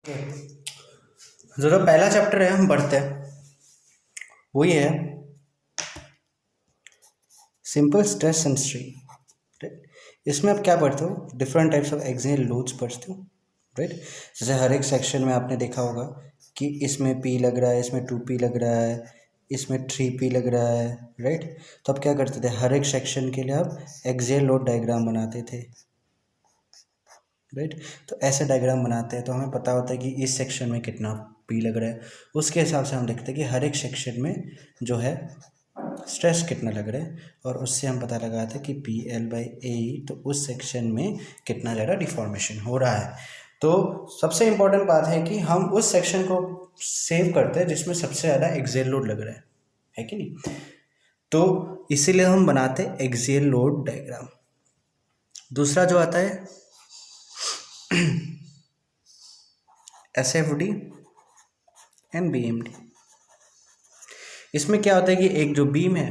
जो पहला चैप्टर है हम पढ़ते हैं वही है सिंपल स्ट्रेस एंड स्ट्रेन। इसमें आप क्या पढ़ते हो, different types of axial loads पढ़ते हो, राइट। जैसे हर एक सेक्शन में आपने देखा होगा कि इसमें P लग रहा है, इसमें 2P लग रहा है, इसमें 3P लग रहा है, राइट। तो आप क्या करते थे, हर एक सेक्शन के लिए आप एक्सियल लोड डायग्राम बनाते थे, राइट। तो ऐसे डायग्राम बनाते हैं तो हमें पता होता है कि इस सेक्शन में कितना P लग रहा है, उसके हिसाब से हम देखते हैं कि हर एक सेक्शन में जो है स्ट्रेस कितना लग रहा है, और उससे हम पता लगाते हैं कि PL/AE तो उस सेक्शन में कितना ज़्यादा डिफॉर्मेशन हो रहा है। तो सबसे इम्पोर्टेंट बात है कि हम उस सेक्शन को सेव करते हैं जिसमें सबसे ज़्यादा एक्सियल लोड लग रहा है कि नहीं। तो इसीलिए हम बनाते हैं एक्सियल लोड डायग्राम। दूसरा जो आता है SFD एंड BMD। इसमें क्या होता है कि एक जो बीम है,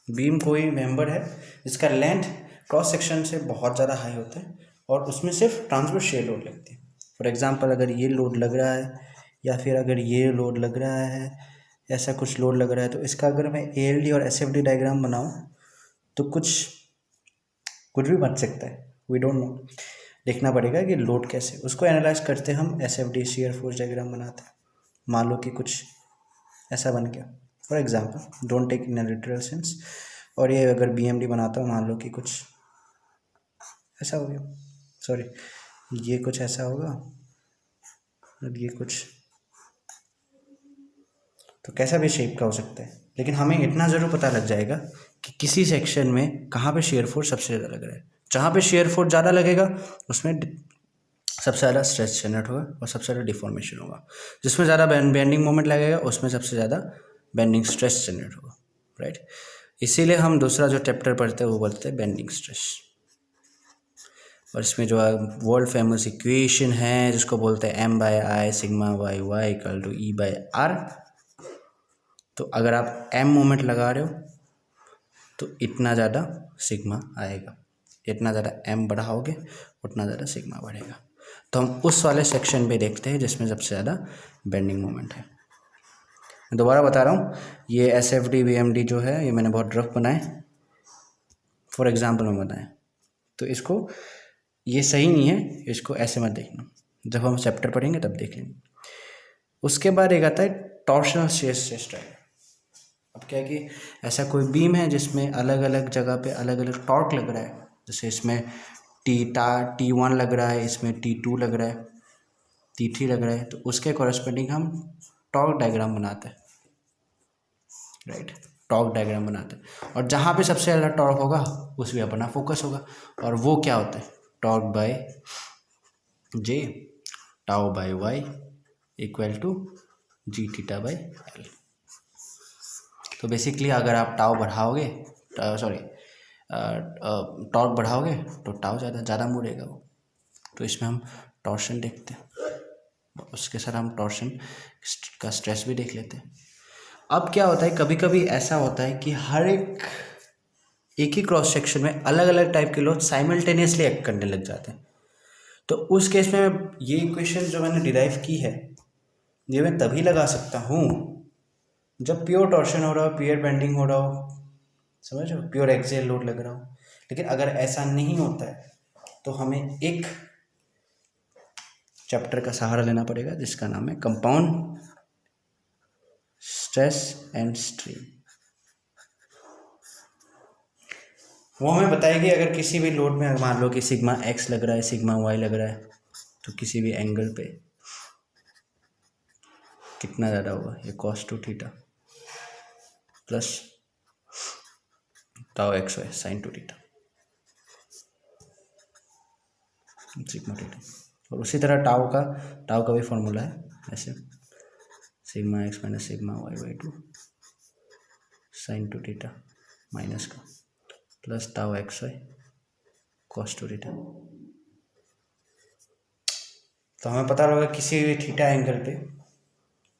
बीम कोई मेंबर है जिसका लेंथ क्रॉस सेक्शन से बहुत ज़्यादा हाई होता है और उसमें सिर्फ ट्रांसवर्स शेयर लोड लगती है। फॉर एग्जांपल अगर ये लोड लग रहा है या फिर अगर ये लोड लग रहा है, ऐसा कुछ लोड लग रहा है, तो इसका अगर मैं ALD और SFD डायग्राम बनाऊँ तो कुछ भी बन सकता है, वी डोंट नो। देखना पड़ेगा कि लोड कैसे, उसको एनालाइज करते हम SFD शियर फोर्स डायग्राम बनाते हैं। मान लो कि कुछ ऐसा बन गया, for example, don't take in literal sense. और ये अगर BMD बनाता हूँ, मान लो कि कुछ ऐसा हो गया, सॉरी, ये कुछ ऐसा होगा और ये कुछ, तो कैसा भी शेप का हो सकता है, लेकिन हमें इतना ज़रूर पता लग जाएगा कि किसी सेक्शन में कहाँ पे शेयर फोर्स सबसे ज़्यादा लग रहा है। जहाँ पे शेयर फोर्स ज़्यादा लगेगा उसमें सबसे ज़्यादा स्ट्रेस जनरेट होगा और सबसे ज़्यादा डिफॉर्मेशन होगा। जिसमें ज़्यादा बेंडिंग मोमेंट लगेगा उसमें सबसे ज़्यादा बेंडिंग स्ट्रेस जनरेट होगा, राइट। इसीलिए हम दूसरा जो चैप्टर पढ़ते हैं वो बोलते हैं बेंडिंग स्ट्रेस। और इसमें जो वर्ल्ड फेमस इक्वेशन है जिसको बोलते हैं M/I sigma y equal to E/R। तो अगर आप M मोमेंट लगा रहे हो तो इतना ज़्यादा सिग्मा आएगा, इतना ज़्यादा M बढ़ाओगे उतना ज़्यादा सिग्मा बढ़ेगा। तो हम उस वाले सेक्शन पे देखते हैं जिसमें सबसे ज़्यादा बेंडिंग मोमेंट है। मैं दोबारा बता रहा हूँ, ये SFD BMD जो है ये मैंने बहुत रफ बनाए, फॉर एग्जांपल में बनाए, तो इसको ये सही नहीं है, इसको ऐसे मत देखना, जब हम चैप्टर पढ़ेंगे तब देख लेंगे। उसके बाद एक आता है टॉर्शनल स्ट्रेस टाइप। अब क्या है कि ऐसा कोई बीम है जिसमें अलग अलग जगह पे अलग अलग टॉर्क लग रहा है, जैसे इसमें T1 लग रहा है, इसमें T2 लग रहा है, T3 लग रहा है, तो उसके कॉरस्पॉन्डिंग हम टॉर्क डायग्राम बनाते हैं, राइट। टॉर्क डायग्राम बनाते हैं और जहाँ पे सबसे ज़्यादा टॉर्क होगा उस पर अपना फोकस होगा, और वो क्या होता है, torque by J tau by Y equal to G θ/L। तो बेसिकली अगर आप टाउ बढ़ाओगे, सॉरी टॉर्क बढ़ाओगे तो टाउ ज़्यादा मुड़ेगा वो। तो इसमें हम टॉर्शन देखते हैं, उसके साथ हम टॉर्शन का स्ट्रेस भी देख लेते हैं। अब क्या होता है, कभी कभी ऐसा होता है कि हर एक ही क्रॉस सेक्शन में अलग अलग टाइप के लोग साइमल्टेनियसली एक्ट करने लग जाते हैं। तो उस केस में ये इक्वेशन जो मैंने डिराइव की है ये मैं तभी लगा सकता हूँ जब प्योर टॉर्शन हो रहा हो, प्योर बेंडिंग हो रहा हो, समझ रहे हो, प्योर एक्सियल लोड लग रहा हो। लेकिन अगर ऐसा नहीं होता है तो हमें एक चैप्टर का सहारा लेना पड़ेगा जिसका नाम है कंपाउंड स्ट्रेस एंड स्ट्रेन। वो हमें बताएगी अगर किसी भी लोड में मान लो कि सिग्मा x लग रहा है, सिग्मा y लग रहा है, तो किसी भी एंगल पे कितना ज़्यादा होगा, ये cos2θ plus tau xy sin2θ sigma theta. और उसी तरह टाउ का भी फॉर्मूला है ऐसे, sigma x minus sigma y/2 sin2θ minus का प्लस टाउ xy cos2θ। तो हमें पता लगा किसी भी थीटा एंगल पे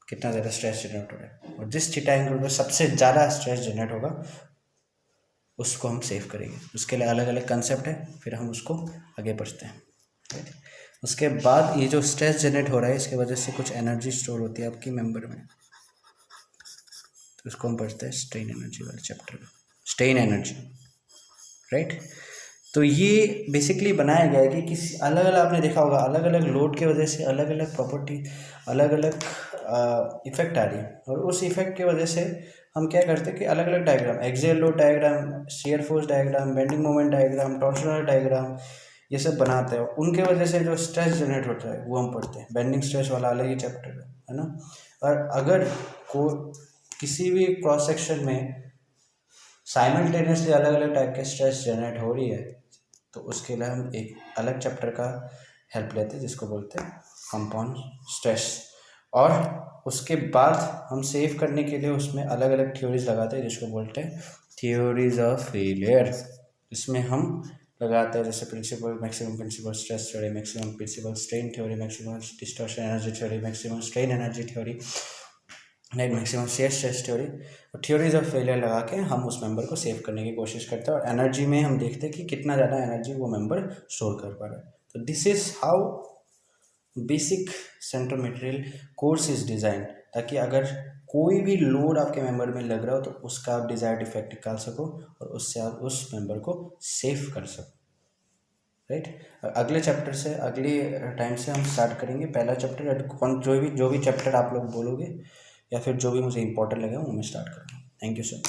कितना ज़्यादा स्ट्रेस जनरेट हो रहा है, और जिस थीटा एंगल पे सबसे ज़्यादा स्ट्रेस जनरेट होगा उसको हम सेव करेंगे। उसके लिए अलग अलग कंसेप्ट है, फिर हम उसको आगे बढ़ते हैं, राइट। उसके बाद ये जो स्ट्रेस जनरेट हो रहा है इसके वजह से कुछ एनर्जी स्टोर होती है आपकी मेंबर में, तो उसको हम पढ़ते हैं स्ट्रेन एनर्जी वाले चैप्टर में, स्ट्रेन एनर्जी, राइट। तो ये बेसिकली बनाया गया है कि किसी अलग अलग, आपने देखा होगा अलग अलग लोड की वजह से अलग अलग प्रॉपर्टी, अलग अलग इफेक्ट आ रही है, और उस इफेक्ट की वजह से हम क्या करते हैं कि अलग अलग diagram, axial load diagram, shear force diagram, bending moment diagram, torsional diagram, ये सब बनाते हैं। उनके वजह से जो स्ट्रेस जनरेट होता है वो हम पढ़ते हैं, बेंडिंग स्ट्रेस वाला अलग ही चैप्टर है ना। और अगर को किसी भी क्रॉस सेक्शन में साइमल्टेनियसली अलग अलग टाइप के स्ट्रेस जनरेट हो रही है तो उसके लिए हम एक अलग चैप्टर का हेल्प लेते हैं जिसको बोलते हैं कंपाउंड स्ट्रेस। और उसके बाद हम सेव करने के लिए उसमें अलग अलग थ्योरीज लगाते हैं जिसको बोलते हैं थ्योरीज ऑफ फेलियर। इसमें हम लगाते हैं जैसे principal, maximum principal stress theory, maximum principal strain theory, maximum distortion energy theory, maximum strain energy theory, नहीं मैक्सिमम शेयर स्ट्रेस थ्योरी, और थ्योरीज ऑफ फेलियर लगा के हम उस मेंबर को सेव करने की कोशिश करते हैं। और एनर्जी में हम देखते हैं कि कितना ज़्यादा एनर्जी वो मेंबर स्टोर कर पा रहा है। तो दिस इज़ हाउ बेसिक सेंट्रो मटेरियल कोर्स इज डिज़ाइन, ताकि अगर कोई भी लोड आपके मेंबर में लग रहा हो तो उसका आप डिज़ायर्ड इफेक्ट निकाल सको और उससे आप उस मेंबर को सेव कर सको, राइट। अगले चैप्टर से, अगले टाइम से हम स्टार्ट करेंगे पहला चैप्टर, जो भी चैप्टर आप लोग बोलोगे या फिर जो भी मुझे इंपॉर्टेंट लगे वो मैं स्टार्ट करूँगा। Thank you sir.